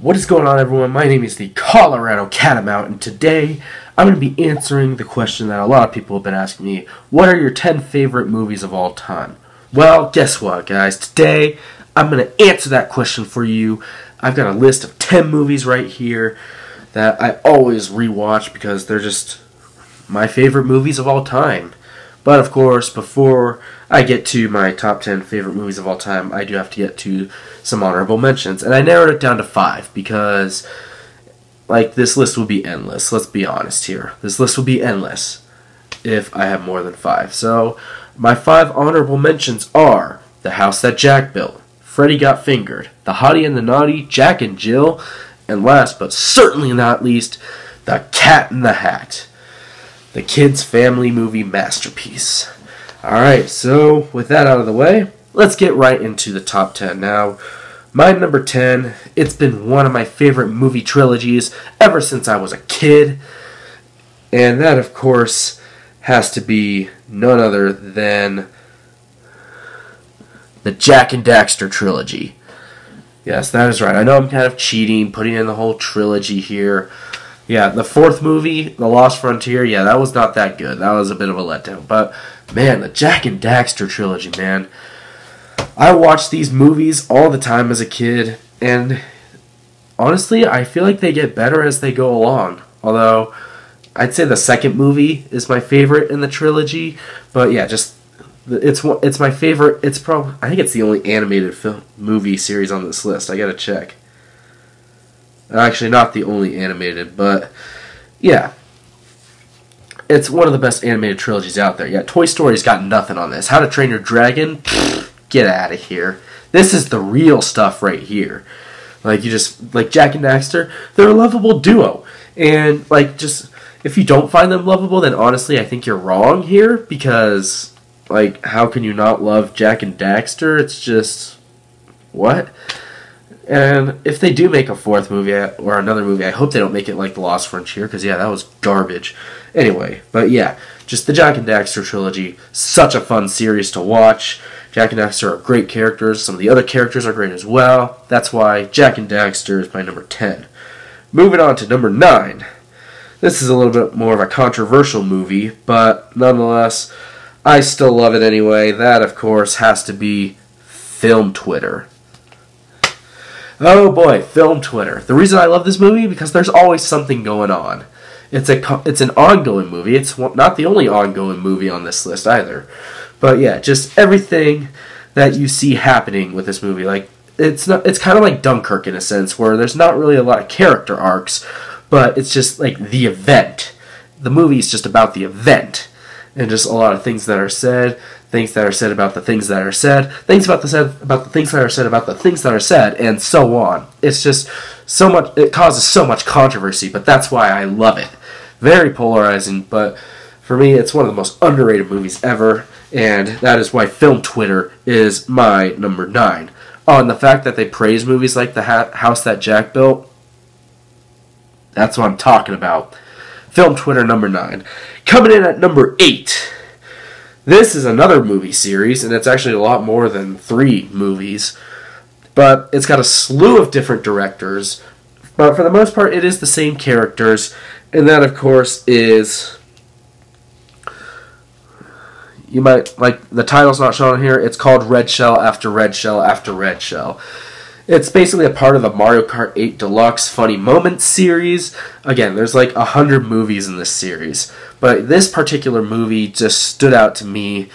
What is going on, everyone? My name is the Colorado Catamount, and today I'm going to be answering the question that a lot of people have been asking me. What are your 10 favorite movies of all time? Well, guess what, guys? Today I'm going to answer that question for you. I've got a list of 10 movies right here that I always rewatch because they're just my favorite movies of all time. But of course, before I get to my top 10 favorite movies of all time, I do have to get to some honorable mentions. And I narrowed it down to 5 because, this list would be endless. Let's be honest here. This list would be endless if I have more than 5. So, my 5 honorable mentions are The House That Jack Built, Freddy Got Fingered, The Hottie and the Naughty, Jack and Jill, and last but certainly not least, The Cat in the Hat. The kids' family movie masterpiece. Alright, so with that out of the way, let's get right into the top 10. Now, my number 10, it's been one of my favorite movie trilogies ever since I was a kid. And that, of course, has to be none other than the Jak and Daxter trilogy. Yes, that is right. I know I'm kind of cheating, putting in the whole trilogy here. Yeah, the 4th movie, The Lost Frontier, yeah, that was not that good. That was a bit of a letdown. But, man, the Jak and Daxter trilogy, man. I watched these movies all the time as a kid, and honestly, I feel like they get better as they go along. Although, I'd say the 2nd movie is my favorite in the trilogy. But, yeah, it's my favorite. I think it's the only animated movie series on this list. I gotta check. Actually, not the only animated, but yeah. It's one of the best animated trilogies out there. Yeah, Toy Story's got nothing on this. How to Train Your Dragon? Pfft, get out of here. This is the real stuff right here. Jak and Daxter, they're a lovable duo. And, if you don't find them lovable, then honestly, I think you're wrong here. Because, how can you not love Jak and Daxter? It's just, what? And if they do make a 4th movie or another movie, I hope they don't make it like The Lost Frontier, because, yeah, that was garbage. Anyway, but yeah, just the Jak and Daxter trilogy, such a fun series to watch. Jak and Daxter are great characters. Some of the other characters are great as well. That's why Jak and Daxter is my number 10. Moving on to number 9. This is a little bit more of a controversial movie, but nonetheless, I still love it anyway. That, of course, has to be Film Twitter. Oh boy, Film Twitter. The reason I love this movie, because there's always something going on. It's an ongoing movie. It's not the only ongoing movie on this list either. But yeah, just everything that you see happening with this movie. It's kind of like Dunkirk in a sense, where there's not really a lot of character arcs, but it's just the event. The movie is just about the event. And just a lot of things that are said, things that are said about the things that are said, things about the things that are said about the things that are said, and so on. It's just so much, it causes so much controversy, but that's why I love it. Very polarizing, but for me, it's one of the most underrated movies ever, and that is why Film Twitter is my number 9. Oh, and the fact that they praise movies like The House That Jack Built, that's what I'm talking about. Film Twitter number 9. Coming in at number 8. This is another movie series, and it's actually a lot more than 3 movies. But it's got a slew of different directors. But for the most part, it is the same characters. And that, of course, is... You might, the title's not shown here. It's called Red Shell After Red Shell After Red Shell. It's basically a part of the Mario Kart 8 Deluxe Funny Moments series. Again, there's 100 movies in this series. But this particular movie just stood out to me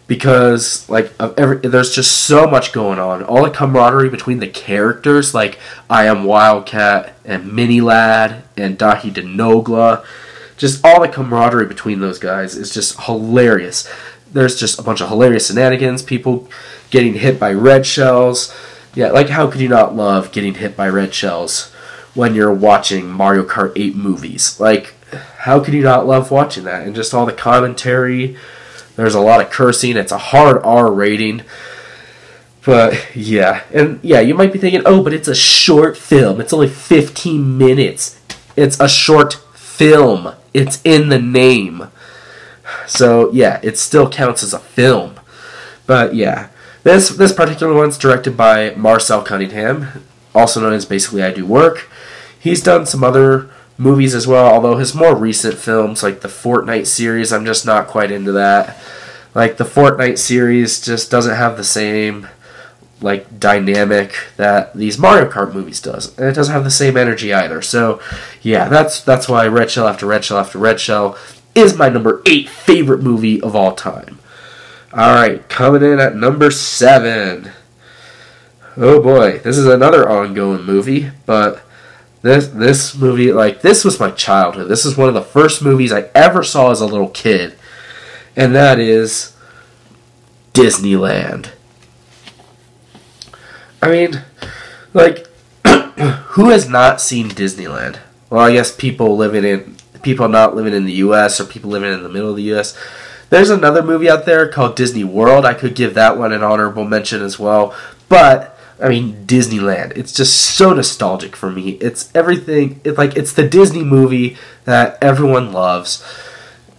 because there's just so much going on. All the camaraderie between the characters, like I Am Wildcat and Mini Lad and Dahi Denogla. Just all the camaraderie between those guys is just hilarious. There's just a bunch of hilarious shenanigans, people getting hit by red shells. Yeah, how could you not love getting hit by red shells when you're watching Mario Kart 8 movies? How could you not love watching that? And just all the commentary. There's a lot of cursing. It's a hard R rating. But, yeah. And, yeah, you might be thinking, oh, but it's a short film. It's only 15 minutes. It's a short film. It's in the name. So, yeah, it still counts as a film. But, yeah. This particular one's directed by Marcel Cunningham. also known as Basically I Do Work. He's done some other movies as well, although his more recent films, like the Fortnite series, I'm just not quite into that. Like, the Fortnite series just doesn't have the same, like, dynamic that these Mario Kart movies does. And it doesn't have the same energy either. So, yeah, that's why Red Shell After Red Shell After Red Shell is my number 8 favorite movie of all time. Alright, coming in at number 7. Oh boy, this is another ongoing movie, but this movie, like, this was my childhood. This is one of the first movies I ever saw as a little kid. And that is Disneyland. I mean, like, who has not seen Disneyland? Well, I guess people not living in the U.S. or people living in the middle of the U.S. There's another movie out there called Disney World. I could give that one an honorable mention as well. But, I mean, Disneyland. It's just so nostalgic for me. It's everything. It's the Disney movie that everyone loves.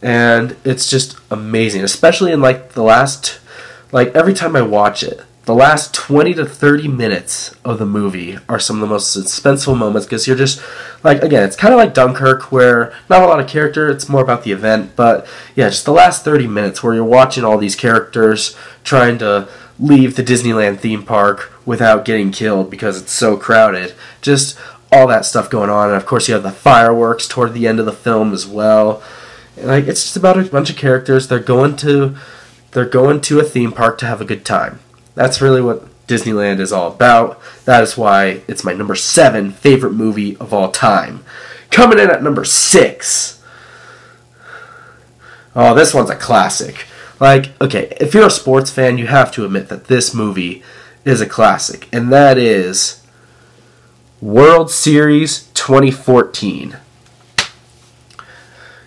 And it's just amazing, especially in, like, the last, like, every time I watch it, the last 20 to 30 minutes of the movie are some of the most suspenseful moments, because you're just, like, again, it's kind of like Dunkirk, where not a lot of character, it's more about the event, but, yeah, just the last 30 minutes where you're watching all these characters trying to leave the Disneyland theme park without getting killed because it's so crowded. Just all that stuff going on, and of course you have the fireworks toward the end of the film as well. Like, it's just about a bunch of characters. They're going to a theme park to have a good time. That's really what Disneyland is all about. That is why it's my number 7 favorite movie of all time. Coming in at number 6. Oh, this one's a classic. Like, okay, if you're a sports fan, you have to admit that this movie is a classic, and that is World Series 2014.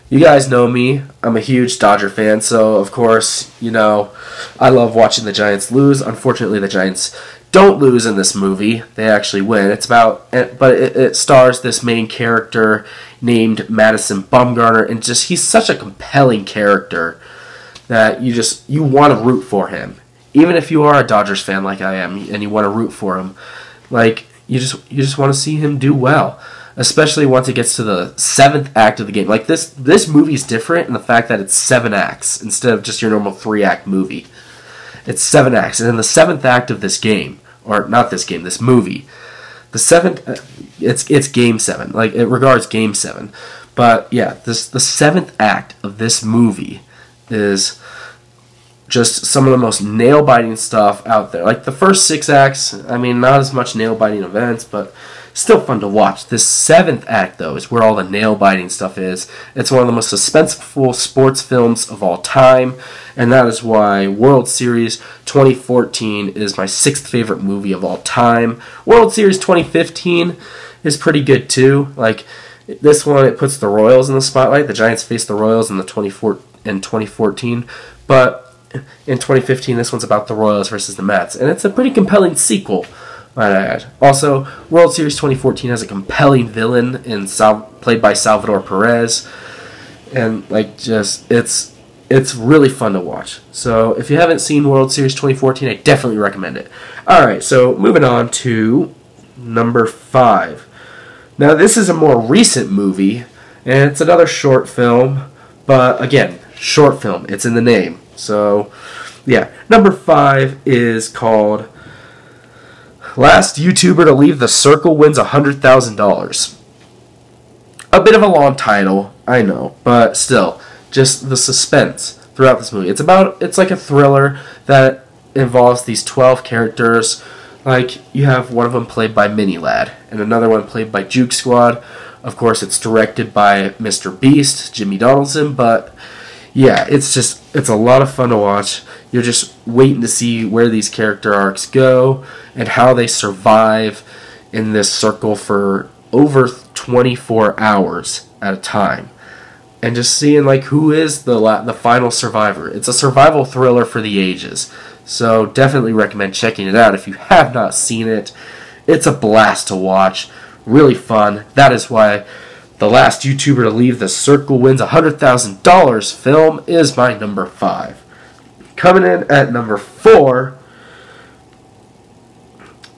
You guys know me. I'm a huge Dodger fan, so of course, you know, I love watching the Giants lose. Unfortunately, the Giants don't lose in this movie. They actually win. It stars this main character named Madison Bumgarner, and just he's such a compelling character that you want to root for him. Even if you are a Dodgers fan like I am, and you want to root for him, like you just want to see him do well. Especially once it gets to the 7th act of the game. Like, this movie's different in the fact that it's 7 acts instead of just your normal 3-act movie. It's 7 acts. And in the 7th act of this game, or not this game, this movie, the 7th, it's Game 7. Like, it regards Game 7. But, yeah, the 7th act of this movie is just some of the most nail-biting stuff out there. Like, the first 6 acts, I mean, not as much nail-biting events, but still fun to watch. This 7th act, though, is where all the nail-biting stuff is. It's one of the most suspenseful sports films of all time, and that is why World Series 2014 is my 6th favorite movie of all time. World Series 2015 is pretty good, too. Like, this one, it puts the Royals in the spotlight. The Giants faced the Royals in 2014, but in 2015, this one's about the Royals versus the Mets, and it's a pretty compelling sequel, might I add. Also, World Series 2014 has a compelling villain played by Salvador Perez, and like it's really fun to watch. So if you haven't seen World Series 2014, I definitely recommend it. All right, so moving on to number 5. Now this is a more recent movie, and it's another short film, but again, short film. It's in the name. So yeah, number 5 is called Last YouTuber to Leave the Circle Wins $100,000. A bit of a long title, I know, but still, just the suspense throughout this movie. It's like a thriller that involves these 12 characters. Like, you have one of them played by Mini Lad, and another one played by Juke Squad. Of course, it's directed by Mr. Beast, Jimmy Donaldson, but yeah, it's a lot of fun to watch. You're just waiting to see where these character arcs go and how they survive in this circle for over 24 hours at a time. And just seeing like who is the final survivor. It's a survival thriller for the ages. So definitely recommend checking it out if you have not seen it. It's a blast to watch. Really fun. That is why The Last YouTuber to Leave the Circle Wins $100,000 film is my number 5. Coming in at number 4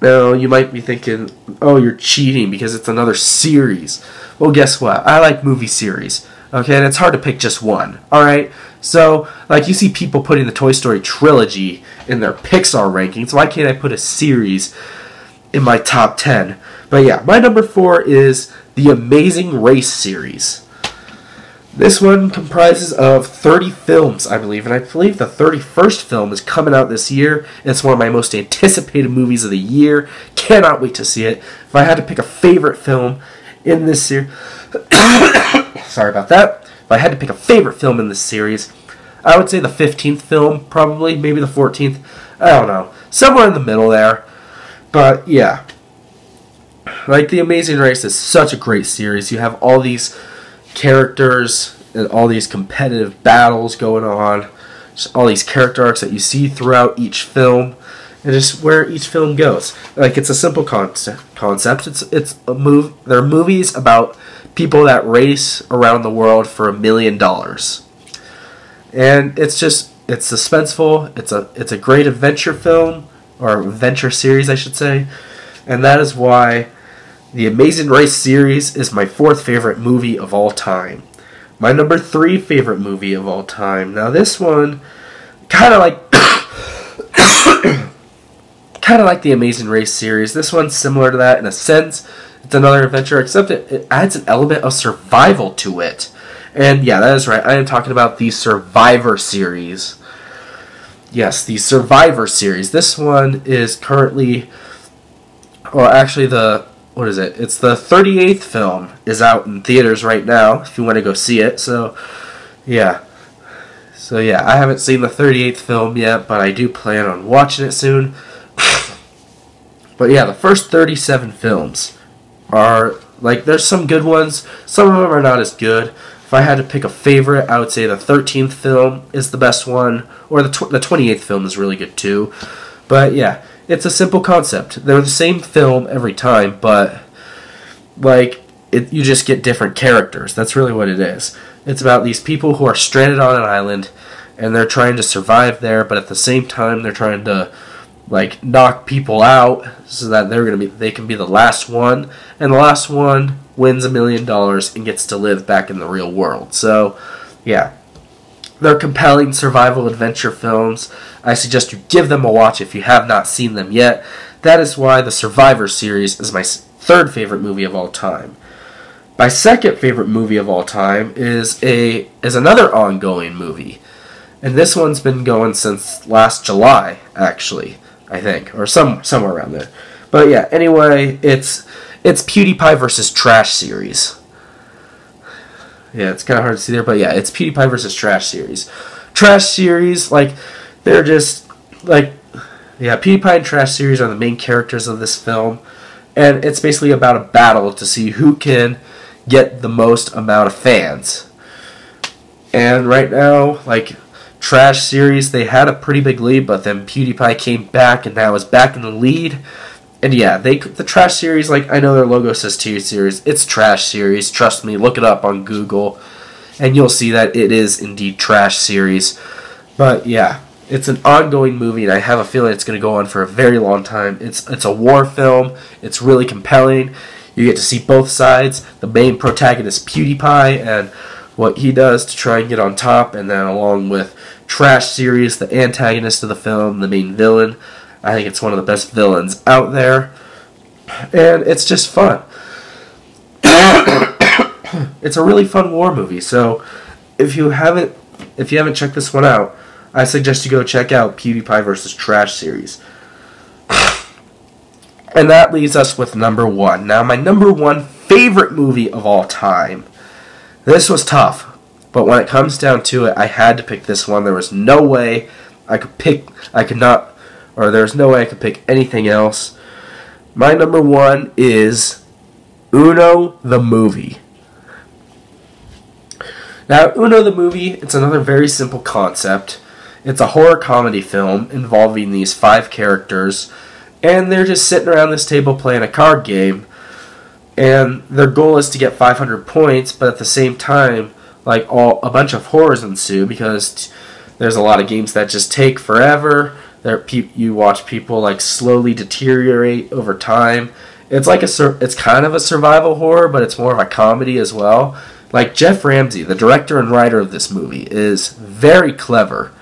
Now, you might be thinking, oh, you're cheating because it's another series. Well, guess what? I like movie series. Okay, and it's hard to pick just one. Alright? So, like, you see people putting the Toy Story trilogy in their Pixar rankings. Why can't I put a series in my top 10? But yeah, my number 4 is the Amazing Race series. This one comprises of 30 films, I believe, and I believe the 31st film is coming out this year. It's one of my most anticipated movies of the year. Cannot wait to see it. If I had to pick a favorite film in this series... Sorry about that. If I had to pick a favorite film in this series, I would say the 15th film, probably, maybe the 14th. I don't know. Somewhere in the middle there. But, yeah. Like, The Amazing Race is such a great series. You have all these characters and all these competitive battles going on, just all these character arcs that you see throughout each film, and just where each film goes. Like, it's a simple concept. They're movies about people that race around the world for $1 million, and it's suspenseful. It's a great adventure film, or adventure series, I should say, and that is why the Amazing Race series is my 4th favorite movie of all time. My number 3 favorite movie of all time. Now this one, kind of like the Amazing Race series. This one's similar to that in a sense. It's another adventure, except it adds an element of survival to it. And yeah, that is right. I am talking about the Survivor series. Yes, the Survivor series. This one is currently, well, actually what is it? It's the 38th film is out in theaters right now, if you want to go see it. So, yeah. I haven't seen the 38th film yet, but I do plan on watching it soon. But yeah, the first 37 films are, like, there's some good ones. Some of them are not as good. If I had to pick a favorite, I would say the 13th film is the best one, or the 28th film is really good too. But yeah, it's a simple concept. They're the same film every time, but like you just get different characters. That's really what it is. It's about these people who are stranded on an island, and they're trying to survive there, but at the same time they're trying to like knock people out so that they can be the last one, and the last one wins $1 million and gets to live back in the real world. So yeah, they're compelling survival adventure films. I suggest you give them a watch if you have not seen them yet. That is why the Survivor series is my 3rd favorite movie of all time. My 2nd favorite movie of all time is another ongoing movie, and this one's been going since last July, actually, I think, or somewhere around there. But yeah, anyway, it's PewDiePie versus Trash series. Yeah, it's kind of hard to see there, but yeah, it's PewDiePie versus Trash series. Trash series, like, they're just, like, yeah, PewDiePie and Trash series are the main characters of this film, and it's basically about a battle to see who can get the most amount of fans. And right now, like, Trash series, they had a pretty big lead, but then PewDiePie came back, and now is back in the lead. And yeah, the Trash series, like, I know their logo says T-Series. It's Trash series. Trust me, look it up on Google, and you'll see that it is indeed Trash series. But yeah, it's an ongoing movie, and I have a feeling it's going to go on for a very long time. It's a war film. It's really compelling. You get to see both sides. The main protagonist, PewDiePie, and what he does to try and get on top, and then along with Trash series, the antagonist of the film, the main villain. I think it's one of the best villains out there, and it's just fun. It's a really fun war movie, so if you haven't checked this one out, I suggest you go check out PewDiePie vs. Trash series. And that leaves us with number 1. Now, my number 1 favorite movie of all time. This was tough, but when it comes down to it, I had to pick this one. There was no way I could pick anything else. My number 1 is Uno the movie. Now, Uno the movie, it's another very simple concept. It's a horror comedy film involving these 5 characters, and they're just sitting around this table playing a card game, and their goal is to get 500 points, but at the same time, like, a bunch of horrors ensue because there's a lot of games that just take forever. You watch people like slowly deteriorate over time. It's like it's kind of a survival horror, but it's more of a comedy as well. Like Jeff Ramsey, the director and writer of this movie, is very clever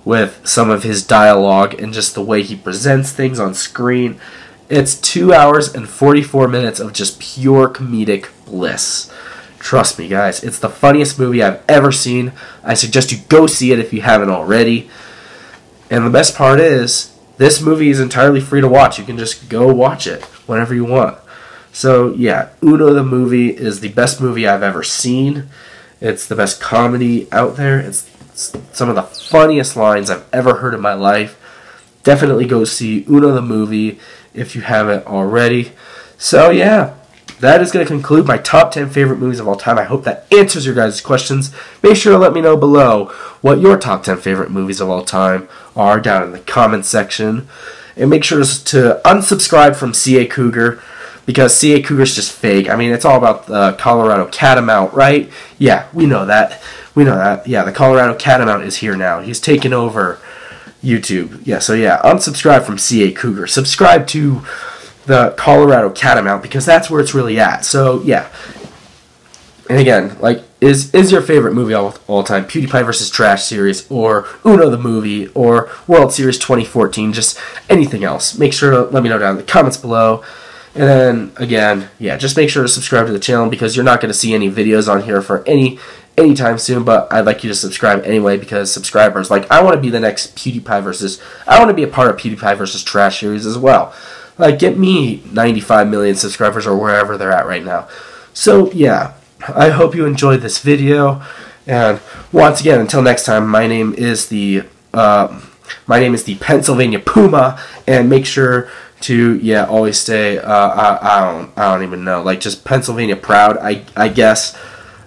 with some of his dialogue and just the way he presents things on screen. It's 2 hours and 44 minutes of just pure comedic bliss. Trust me, guys, it's the funniest movie I've ever seen. I suggest you go see it if you haven't already. And the best part is, this movie is entirely free to watch. You can just go watch it whenever you want. So, yeah, Uno the movie is the best movie I've ever seen. It's the best comedy out there. It's some of the funniest lines I've ever heard in my life. Definitely go see Uno the movie if you haven't already. So, yeah, that is going to conclude my top 10 favorite movies of all time. I hope that answers your guys' questions. Make sure to let me know below what your top 10 favorite movies of all time are down in the comments section. And make sure to unsubscribe from CA Cougar, because CA Cougar's just fake. I mean, it's all about the Colorado Catamount, right? Yeah, we know that. We know that. Yeah, the Colorado Catamount is here now. He's taken over YouTube. Yeah, so yeah, unsubscribe from CA Cougar. Subscribe to the Colorado Catamount, because that's where it's really at. So, yeah. And again, like, is your favorite movie of all time PewDiePie vs. Trash series, or Uno the movie, or World Series 2014, just anything else? Make sure to let me know down in the comments below. And then, again, yeah, just make sure to subscribe to the channel, because you're not going to see any videos on here for anytime soon, but I'd like you to subscribe anyway, because subscribers, like, I want to be the next PewDiePie versus, I want to be a part of PewDiePie versus Trash series as well. Like, get me 95 million subscribers, or wherever they're at right now. So, yeah, I hope you enjoyed this video, and once again, until next time, my name is the Pennsylvania Puma, and make sure to, yeah, always stay, I don't even know, like, just Pennsylvania proud, I guess.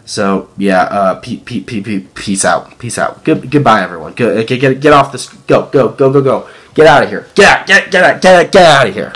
So, yeah, peace out. Peace out. Goodbye, everyone. Get off this. Go. Get out of here. Get out of here.